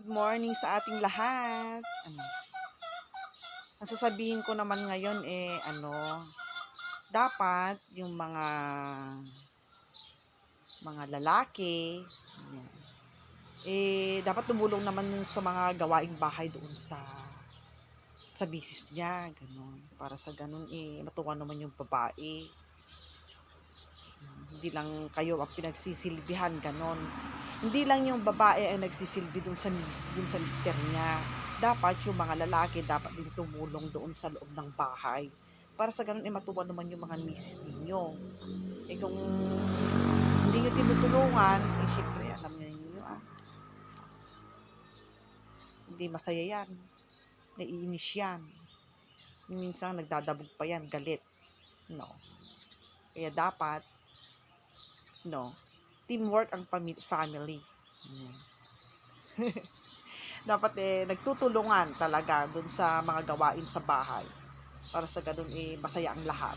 morning sa ating lahat. Ang sasabihin ko naman ngayon dapat yung mga lalaki, yan, dapat tumulong naman sa mga gawaing bahay doon sa misis niya, ganun. Para sa ganun, matuwa naman yung babae. Hindi lang kayo ang pinagsisilbihan, ganon. Hindi lang yung babae ang nagsisilbi dun sa mister niya. Dapat yung mga lalaki dapat din tumulong doon sa loob ng bahay. Para sa ganun, matuwa naman yung mga misis ninyo. Kung hindi nyo tinutulungan, syempre, alam niyo, hindi masaya yan. Naiinis yan. Minsan, nagdadabog pa yan, galit. No. Kaya dapat, teamwork ang family. Dapat nagtutulungan talaga dun sa mga gawain sa bahay. Para sa ganun masaya ang lahat.